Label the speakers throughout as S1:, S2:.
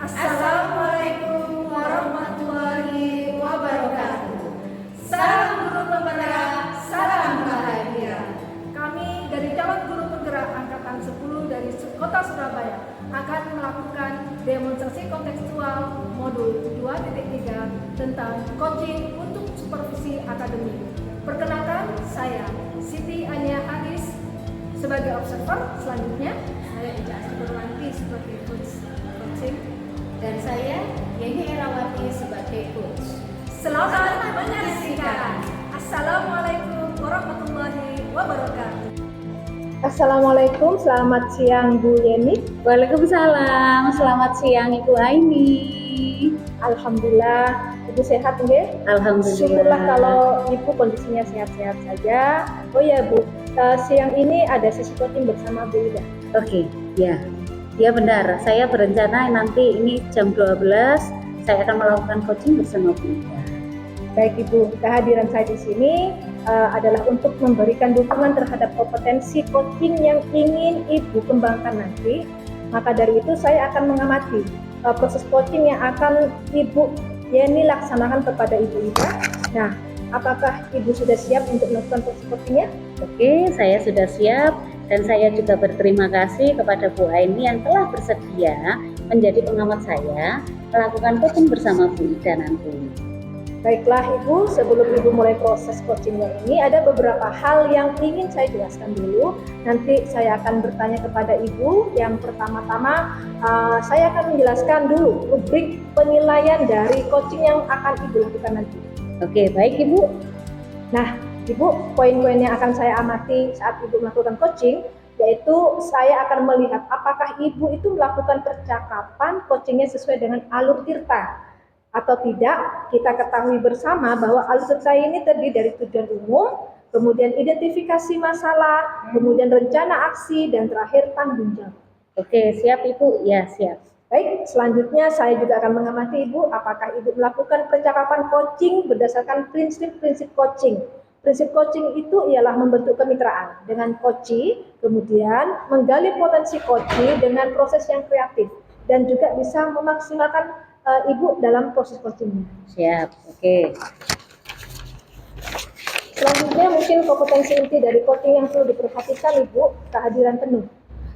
S1: Assalamualaikum warahmatullahi wabarakatuh. Salam guru penggerak, salam bahagia. Kami dari Calon Guru Penggerak Angkatan 10 dari Kota Surabaya akan melakukan demonstrasi kontekstual modul 2.3 tentang coaching untuk supervisi akademik. Perkenalkan, saya Siti Ania Hadis sebagai observer. Selanjutnya saya Ija Berwanti sebagai coaching.
S2: Dan saya Yeni Erawati sebagai coach.
S1: Selamat menyaksikan. Assalamualaikum warahmatullahi wabarakatuh.
S3: Assalamualaikum, selamat siang Bu Yeni.
S2: Waalaikumsalam, selamat siang Ibu Aini.
S3: Alhamdulillah, Ibu sehat nggih?
S2: Alhamdulillah.
S3: Syukurlah kalau Ibu kondisinya sehat-sehat saja. Oh ya Bu, siang ini ada sesi coaching bersama Bu Ida.
S2: Oke, ya. Ya benar, saya berencana nanti ini jam 12 saya akan melakukan coaching bersama Bu Ida.
S3: Baik Ibu, kehadiran saya di sini adalah untuk memberikan dukungan terhadap kompetensi coaching yang ingin Ibu kembangkan nanti. Maka dari itu saya akan mengamati proses coaching yang akan Ibu Yeni laksanakan kepada Ibu Ida. Nah, apakah Ibu sudah siap untuk melakukan proses coachingnya?
S2: Oke, saya sudah siap. Dan saya juga berterima kasih kepada Bu Aini yang telah bersedia menjadi pengamat saya melakukan coaching bersama Bu Ida nanti.
S3: Baiklah Ibu, sebelum Ibu mulai proses coachingnya ini ada beberapa hal yang ingin saya jelaskan dulu. Nanti saya akan bertanya kepada Ibu. Yang pertama-tama saya akan menjelaskan dulu rubrik penilaian dari coaching yang akan Ibu lakukan nanti.
S2: Oke, baik Ibu.
S3: Nah, Ibu, poin-poin yang akan saya amati saat Ibu melakukan coaching, yaitu saya akan melihat apakah Ibu itu melakukan percakapan coachingnya sesuai dengan alur tirta atau tidak. Kita ketahui bersama bahwa alur tirta ini terdiri dari tujuan umum, kemudian identifikasi masalah, kemudian rencana aksi, dan terakhir tanggung jawab.
S2: Oke, siap Ibu? Ya, siap.
S3: Baik, selanjutnya saya juga akan mengamati Ibu apakah Ibu melakukan percakapan coaching berdasarkan prinsip-prinsip coaching. Prinsip coaching itu ialah membentuk kemitraan dengan coachee, kemudian menggali potensi coachee dengan proses yang kreatif, dan juga bisa memaksimalkan Ibu dalam proses coachingnya.
S2: Siap, oke.
S3: Selanjutnya mungkin kompetensi inti dari coaching yang perlu diperhatikan Ibu, kehadiran penuh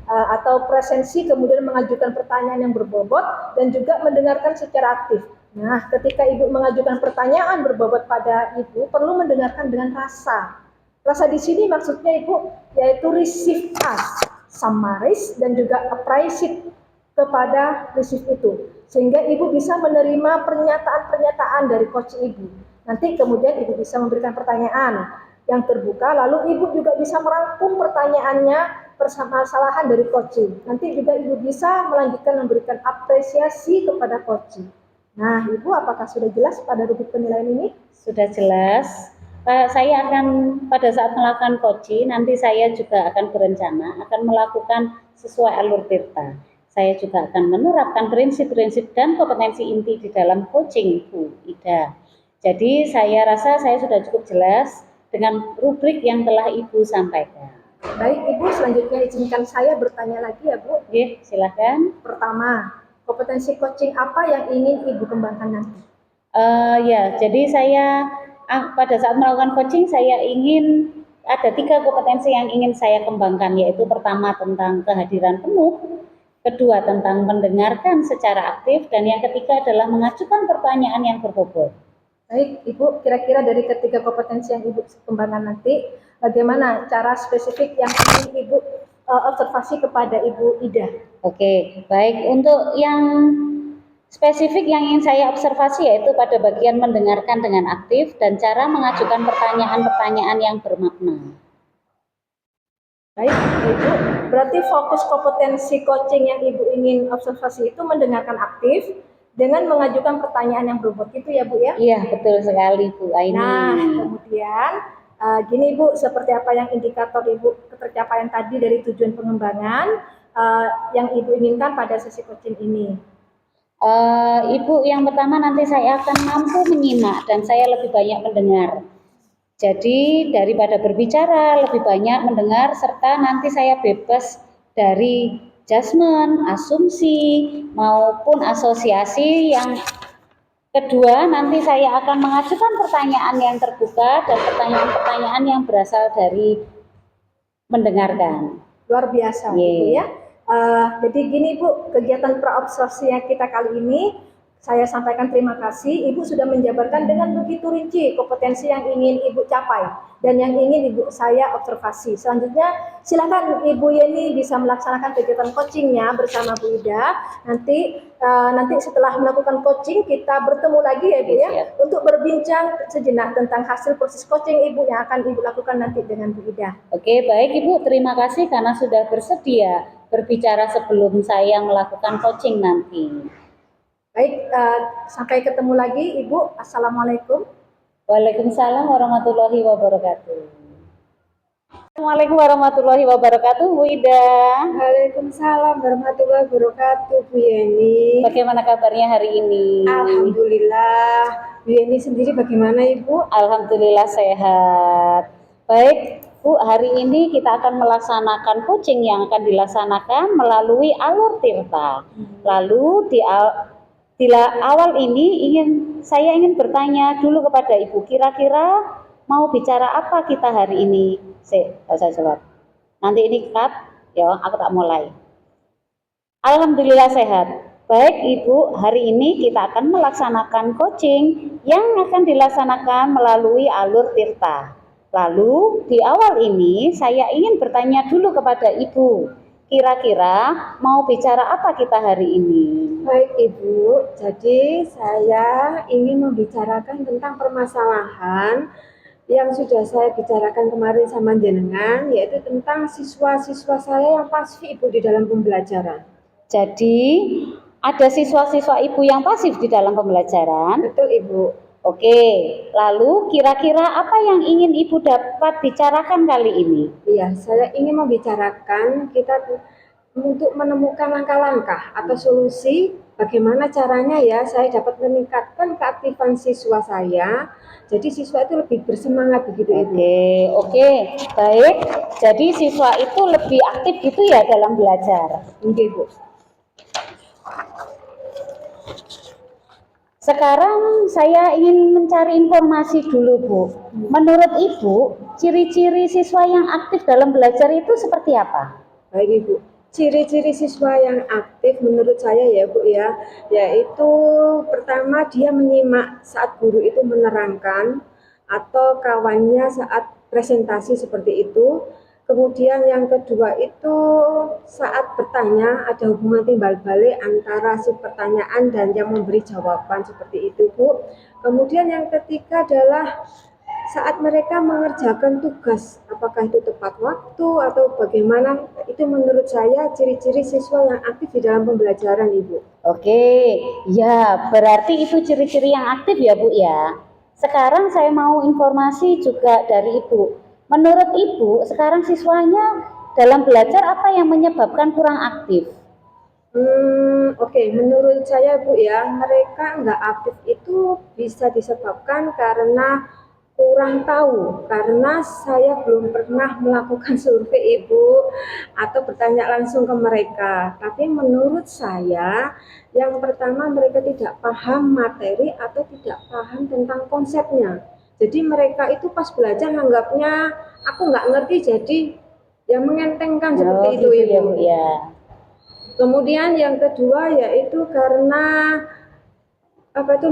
S3: atau presensi, kemudian mengajukan pertanyaan yang berbobot dan juga mendengarkan secara aktif. Nah, ketika Ibu mengajukan pertanyaan berbobot pada Ibu, perlu mendengarkan dengan rasa. Rasa di sini maksudnya Ibu, yaitu receive ask, summarize, dan juga appreciate kepada receive itu. Sehingga Ibu bisa menerima pernyataan-pernyataan dari coach Ibu. Nanti kemudian Ibu bisa memberikan pertanyaan yang terbuka, lalu Ibu juga bisa merangkum pertanyaannya permasalahan dari coaching. Nanti juga Ibu bisa melanjutkan memberikan apresiasi kepada coaching. Nah, Ibu apakah sudah jelas pada rubrik penilaian ini?
S2: Sudah jelas. Saya akan pada saat melakukan coaching, nanti saya juga akan berencana akan melakukan sesuai alur tirta. Saya juga akan menerapkan prinsip-prinsip dan kompetensi inti di dalam coaching Bu Ida. Jadi saya rasa saya sudah cukup jelas dengan rubrik yang telah Ibu sampaikan.
S3: Baik Ibu, selanjutnya izinkan saya bertanya lagi ya Bu.
S2: Oke, silakan.
S3: Pertama, kompetensi coaching apa yang ingin Ibu kembangkan nanti?
S2: Ya, jadi saya pada saat melakukan coaching saya ingin ada 3 kompetensi yang ingin saya kembangkan, yaitu pertama tentang kehadiran penuh, kedua tentang mendengarkan secara aktif, dan yang ketiga adalah mengajukan pertanyaan yang berbobot.
S3: Baik Ibu, kira-kira dari ketiga kompetensi yang Ibu kembangkan nanti, bagaimana cara spesifik yang ingin Ibu observasi kepada Ibu Ida?
S2: Oke, baik. Untuk yang spesifik yang ingin saya observasi yaitu pada bagian mendengarkan dengan aktif dan cara mengajukan pertanyaan-pertanyaan yang bermakna.
S3: Baik, Ibu. Berarti fokus kompetensi coaching yang Ibu ingin observasi itu mendengarkan aktif dengan mengajukan pertanyaan yang berbobot, itu ya Bu ya?
S2: Iya, betul sekali Bu Aini.
S3: Nah, kemudian gini Bu, seperti apa yang indikator Ibu ketercapaian tadi dari tujuan pengembangan yang Ibu inginkan pada sesi coaching ini?
S2: Ibu, yang pertama nanti saya akan mampu menyimak dan saya lebih banyak mendengar. Jadi daripada berbicara lebih banyak mendengar serta nanti saya bebas dari judgement, asumsi, maupun asosiasi. Yang kedua, nanti saya akan mengajukan pertanyaan yang terbuka dan pertanyaan-pertanyaan yang berasal dari mendengarkan.
S3: Luar biasa, Bu ya. Jadi gini Bu, kegiatan pra-absorpsi yang kita kali ini, saya sampaikan terima kasih. Ibu sudah menjabarkan dengan begitu rinci kompetensi yang ingin Ibu capai dan yang ingin Ibu saya observasi. Selanjutnya, silakan Ibu Yeni bisa melaksanakan kegiatan coachingnya bersama Bu Ida. Nanti setelah melakukan coaching, kita bertemu lagi ya Bu ya, untuk berbincang sejenak tentang hasil proses coaching Ibu yang akan Ibu lakukan nanti dengan Bu Ida.
S2: Oke, baik Ibu, terima kasih karena sudah bersedia berbicara sebelum saya melakukan coaching nanti.
S3: Baik, sampai ketemu lagi Ibu. Assalamualaikum.
S2: Waalaikumsalam warahmatullahi wabarakatuh. Assalamualaikum warahmatullahi wabarakatuh, Bu Ida.
S4: Waalaikumsalam warahmatullahi wabarakatuh, Bu Yeni.
S2: Bagaimana kabarnya hari ini?
S4: Alhamdulillah. Bu Yeni sendiri bagaimana, Ibu?
S2: Alhamdulillah sehat. Baik, Bu, hari ini kita akan melaksanakan coaching yang akan dilaksanakan melalui alur tirta. Lalu di awal ini saya ingin bertanya dulu kepada Ibu, kira-kira mau bicara apa kita hari ini? Saya jawab. Nanti ini cut, ya, aku tak mulai. Alhamdulillah sehat. Baik Ibu, hari ini kita akan melaksanakan coaching yang akan dilaksanakan melalui alur tirta. Lalu di awal ini saya ingin bertanya dulu kepada Ibu, kira-kira mau bicara apa kita hari ini?
S4: Baik Ibu, jadi saya ingin membicarakan tentang permasalahan yang sudah saya bicarakan kemarin sama jenengan, yaitu tentang siswa-siswa saya yang pasif Ibu di dalam pembelajaran.
S2: Jadi ada siswa-siswa Ibu yang pasif di dalam pembelajaran?
S4: Betul Ibu.
S2: Oke, lalu kira-kira apa yang ingin Ibu dapat bicarakan kali ini?
S4: Iya, saya ingin membicarakan kita untuk menemukan langkah-langkah atau solusi bagaimana caranya ya saya dapat meningkatkan keaktifan siswa saya. Jadi siswa itu lebih bersemangat begitu Ibu.
S2: Oke, baik. Jadi siswa itu lebih aktif gitu ya dalam belajar.
S4: Oke, Bu.
S2: Sekarang saya ingin mencari informasi dulu, Bu. Menurut Ibu, ciri-ciri siswa yang aktif dalam belajar itu seperti apa?
S4: Baik Ibu, ciri-ciri siswa yang aktif menurut saya ya Bu ya, yaitu pertama dia menyimak saat guru itu menerangkan atau kawannya saat presentasi seperti itu. Kemudian yang kedua itu saat bertanya ada hubungan timbal balik antara si pertanyaan dan yang memberi jawaban seperti itu Bu. Kemudian yang ketiga adalah saat mereka mengerjakan tugas, apakah itu tepat waktu atau bagaimana, itu menurut saya ciri-ciri siswa yang aktif di dalam pembelajaran Ibu.
S2: Oke, ya berarti itu ciri-ciri yang aktif ya Bu ya. Sekarang saya mau informasi juga dari Ibu. Menurut Ibu, sekarang siswanya dalam belajar apa yang menyebabkan kurang aktif?
S4: Oke, menurut saya Bu ya, mereka nggak aktif itu bisa disebabkan karena kurang tahu, karena saya belum pernah melakukan survei Ibu atau bertanya langsung ke mereka. Tapi menurut saya, yang pertama mereka tidak paham materi atau tidak paham tentang konsepnya. Jadi mereka itu pas belajar anggapnya aku nggak ngerti, jadi yang mengentengkan seperti itu
S2: gitu
S4: Ibu.
S2: Ya.
S4: Kemudian yang kedua yaitu karena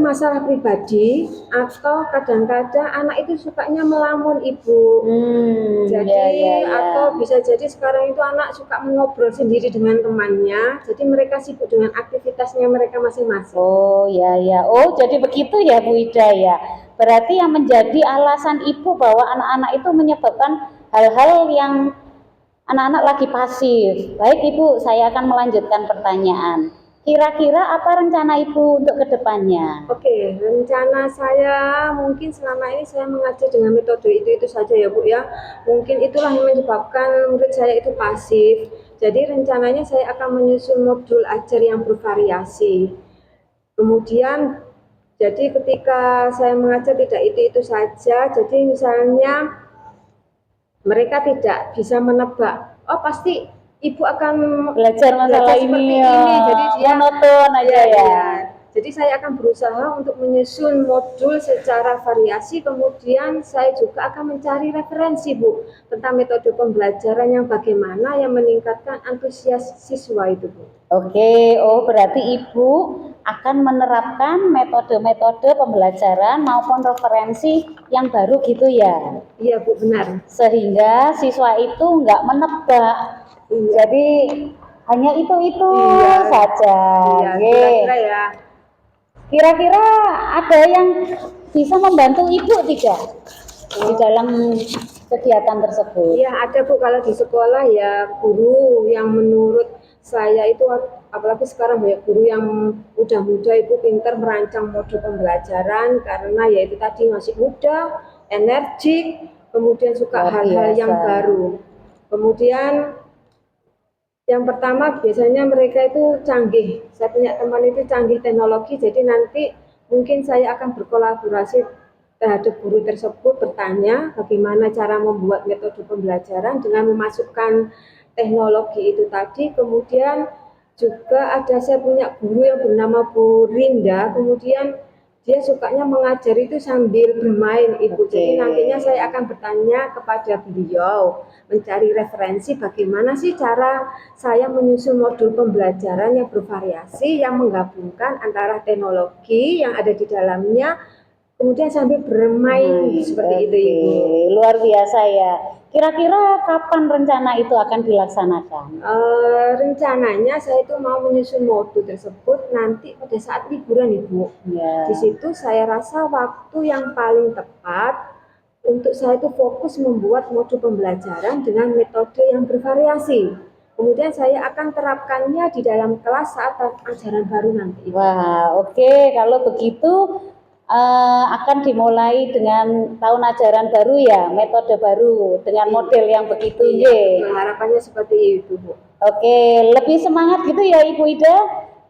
S4: masalah pribadi atau kadang-kadang anak itu sukanya melamun Ibu. Jadi atau bisa jadi sekarang itu anak suka mengobrol sendiri dengan temannya. Jadi mereka sibuk dengan aktivitasnya mereka masing-masing.
S2: Oh ya. Oh jadi begitu ya Bu Ida ya. Berarti yang menjadi alasan Ibu bahwa anak-anak itu menyebabkan hal-hal yang anak-anak lagi pasif. Baik Ibu, saya akan melanjutkan pertanyaan. Kira-kira apa rencana Ibu untuk kedepannya?
S4: Oke, rencana saya mungkin selama ini saya mengajar dengan metode itu saja ya Bu ya. Mungkin itulah yang menyebabkan murid saya itu pasif. Jadi rencananya saya akan menyusun modul ajar yang bervariasi. Kemudian jadi ketika saya mengajar tidak itu saja. Jadi misalnya mereka tidak bisa menebak, oh pasti Ibu akan
S2: belajar masalah
S4: seperti
S2: ini
S4: jadi dia
S2: monoton aja ya.
S4: Jadi saya akan berusaha untuk menyusun modul secara variasi, kemudian saya juga akan mencari referensi Bu tentang metode pembelajaran yang bagaimana yang meningkatkan antusias siswa itu Bu.
S2: Oke, oh berarti Ibu akan menerapkan metode-metode pembelajaran maupun referensi yang baru gitu ya.
S4: Iya Bu, benar.
S2: Sehingga siswa itu nggak menebak.
S4: Iya.
S2: Jadi hanya itu
S4: Iya.
S2: saja.
S4: Iya,
S2: Oke.
S4: kira-kira ya.
S2: Kira-kira ada yang bisa membantu Ibu tidak di dalam kegiatan tersebut?
S4: Iya ada Bu, kalau di sekolah ya guru yang menurut saya itu, apalagi sekarang banyak guru yang udah muda Ibu, pintar merancang modul pembelajaran karena ya itu tadi masih muda, energik, kemudian suka
S2: Luar
S4: hal-hal yang
S2: biasa.
S4: baru. Kemudian yang pertama biasanya mereka itu canggih. Saya punya teman itu canggih teknologi, jadi nanti mungkin saya akan berkolaborasi terhadap guru tersebut, bertanya bagaimana cara membuat metode pembelajaran dengan memasukkan teknologi itu tadi. Kemudian juga ada, saya punya guru yang bernama Bu Rinda, kemudian dia sukanya mengajar itu sambil bermain Ibu. Jadi nantinya saya akan bertanya kepada beliau, mencari referensi bagaimana sih cara saya menyusun modul pembelajaran yang bervariasi, yang menggabungkan antara teknologi yang ada di dalamnya, kemudian sambil bermain seperti itu Ibu.
S2: Luar biasa ya. Kira-kira kapan rencana itu akan dilaksanakan?
S4: Rencananya saya itu mau menyusun modul tersebut nanti pada saat liburan Ibu.
S2: Ya.
S4: Di situ saya rasa waktu yang paling tepat untuk saya itu fokus membuat modul pembelajaran dengan metode yang bervariasi. Kemudian saya akan terapkannya di dalam kelas saat ajaran baru nanti.
S2: Wah, oke. Kalau begitu akan dimulai dengan tahun ajaran baru ya, metode baru dengan model yang begitu
S4: Iya, harapannya seperti itu Bu.
S2: Oke, lebih semangat gitu ya Ibu Ida,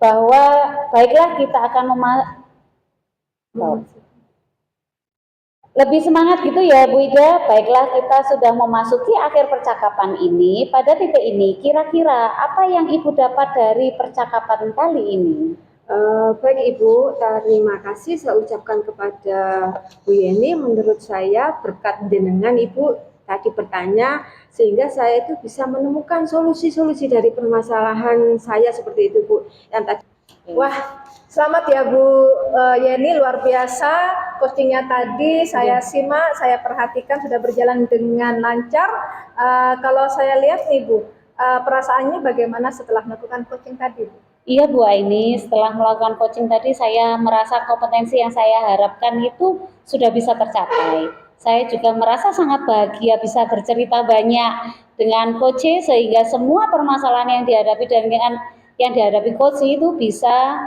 S2: bahwa baiklah kita akan lebih semangat gitu ya Bu Ida, baiklah kita sudah memasuki akhir percakapan ini. Pada titik ini, kira-kira apa yang Ibu dapat dari percakapan kali ini?
S4: Baik Ibu, terima kasih saya ucapkan kepada Bu Yeni. Menurut saya berkat jenengan Ibu tadi bertanya, sehingga saya itu bisa menemukan solusi-solusi dari permasalahan saya seperti itu Bu. Yang tadi.
S1: Wah, selamat ya Bu Yeni, luar biasa coachingnya tadi. Saya simak, saya perhatikan sudah berjalan dengan lancar. Kalau saya lihat nih Bu, perasaannya bagaimana setelah melakukan coaching tadi Bu?
S2: Iya Bu Aini, setelah melakukan coaching tadi saya merasa kompetensi yang saya harapkan itu sudah bisa tercapai. Saya juga merasa sangat bahagia bisa bercerita banyak dengan coach sehingga semua permasalahan yang dihadapi dan yang dihadapi coach itu bisa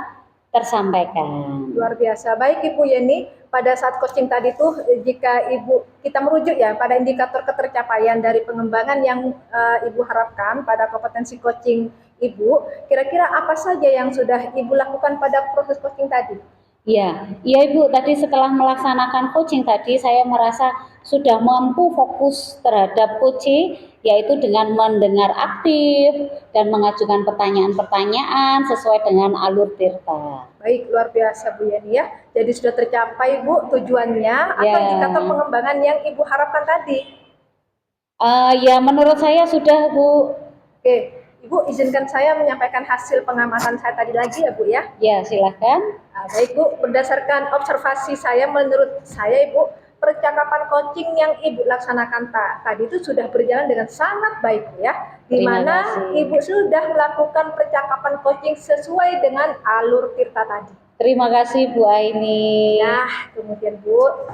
S2: tersampaikan.
S1: Luar biasa. Baik Ibu Yeni, pada saat coaching tadi tuh jika kita merujuk ya pada indikator ketercapaian dari pengembangan yang Ibu harapkan pada kompetensi coaching Ibu, kira-kira apa saja yang sudah Ibu lakukan pada proses coaching tadi?
S2: Iya Ibu, tadi setelah melaksanakan coaching tadi saya merasa sudah mampu fokus terhadap coaching, yaitu dengan mendengar aktif dan mengajukan pertanyaan-pertanyaan sesuai dengan alur tirta.
S1: Baik, luar biasa Bu Yeni ya. Jadi sudah tercapai Bu tujuannya atau indikator pengembangan yang Ibu harapkan tadi?
S2: Ya menurut saya sudah Bu.
S1: Oke, Ibu izinkan saya menyampaikan hasil pengamatan saya tadi lagi ya Bu ya?
S2: Ya silahkan.
S1: Baik Bu, berdasarkan observasi saya, menurut saya Ibu, percakapan coaching yang Ibu laksanakan tadi itu sudah berjalan dengan sangat baik ya, di mana Ibu sudah melakukan percakapan coaching sesuai dengan alur tirta tadi.
S2: Terima kasih Bu Aini.
S1: Nah, kemudian Bu,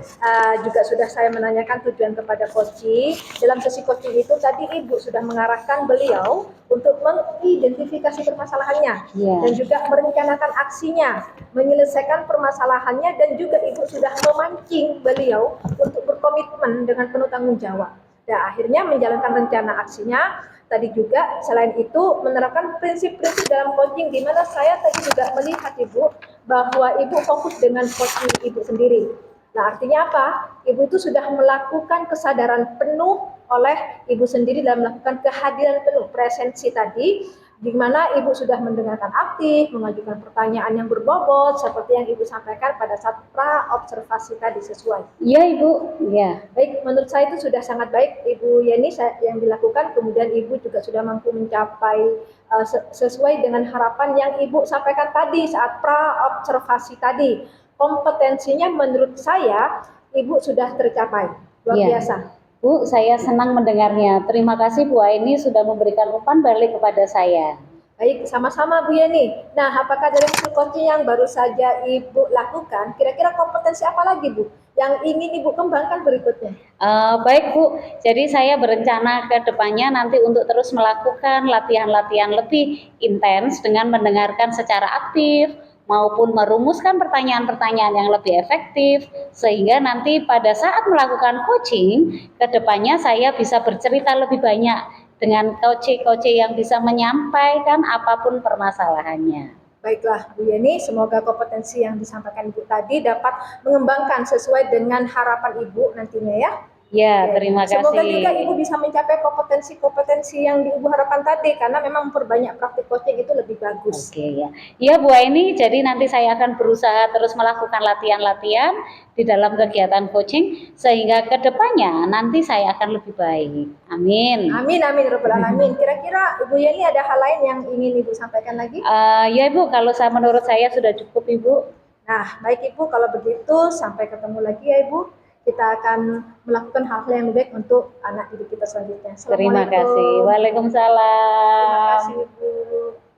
S1: juga sudah saya menanyakan tujuan kepada coaching. Dalam sesi coaching itu tadi Ibu sudah mengarahkan beliau untuk mengidentifikasi permasalahannya dan juga merencanakan aksinya, menyelesaikan permasalahannya, dan juga Ibu sudah memancing beliau untuk berkomitmen dengan penuh tanggung jawab. Dan akhirnya menjalankan rencana aksinya. Tadi juga selain itu menerapkan prinsip-prinsip dalam coaching, di mana saya tadi juga melihat Ibu bahwa Ibu fokus dengan coaching Ibu sendiri. Nah artinya apa? Ibu itu sudah melakukan kesadaran penuh oleh Ibu sendiri dalam melakukan kehadiran penuh presensi tadi, di mana Ibu sudah mendengarkan aktif, mengajukan pertanyaan yang berbobot seperti yang Ibu sampaikan pada saat pra observasi tadi sesuai.
S2: Iya Ibu, ya.
S1: Baik, menurut saya itu sudah sangat baik Ibu Yeni yang dilakukan, kemudian Ibu juga sudah mampu mencapai sesuai dengan harapan yang Ibu sampaikan tadi saat pra observasi tadi. Kompetensinya menurut saya Ibu sudah tercapai, luar
S2: Iya.
S1: biasa.
S2: Bu, saya senang mendengarnya. Terima kasih Bu Aini sudah memberikan umpan balik kepada saya.
S1: Baik, sama-sama Bu Yeni. Nah, apakah dari hasil coaching yang baru saja Ibu lakukan, kira-kira kompetensi apa lagi Bu yang ingin Ibu kembangkan berikutnya?
S2: Baik Bu, jadi saya berencana ke depannya nanti untuk terus melakukan latihan-latihan lebih intens dengan mendengarkan secara aktif maupun merumuskan pertanyaan-pertanyaan yang lebih efektif sehingga nanti pada saat melakukan coaching ke depannya saya bisa bercerita lebih banyak dengan coach-coach yang bisa menyampaikan apapun permasalahannya.
S1: Baiklah Bu Yeni, semoga kompetensi yang disampaikan Ibu tadi dapat mengembangkan sesuai dengan harapan Ibu nantinya ya.
S2: Ya, terima kasih.
S1: Semoga juga Ibu bisa mencapai kompetensi-kompetensi yang Ibu harapkan tadi, karena memang memperbanyak praktik coaching itu lebih bagus.
S2: Oke ya. Iya Bu Aini, jadi nanti saya akan berusaha terus melakukan latihan-latihan di dalam kegiatan coaching sehingga kedepannya nanti saya akan lebih baik. Amin.
S1: Amin, amin, rabbal alamin. Kira-kira Ibu Yeni ada hal lain yang ingin Ibu sampaikan lagi?
S2: Ya Ibu, kalau menurut saya sudah cukup Ibu.
S1: Nah, baik Ibu, kalau begitu sampai ketemu lagi ya Ibu. Kita akan melakukan hal-hal yang baik untuk anak didik kita selanjutnya.
S2: Terima kasih. Waalaikumsalam.
S1: Terima kasih Ibu.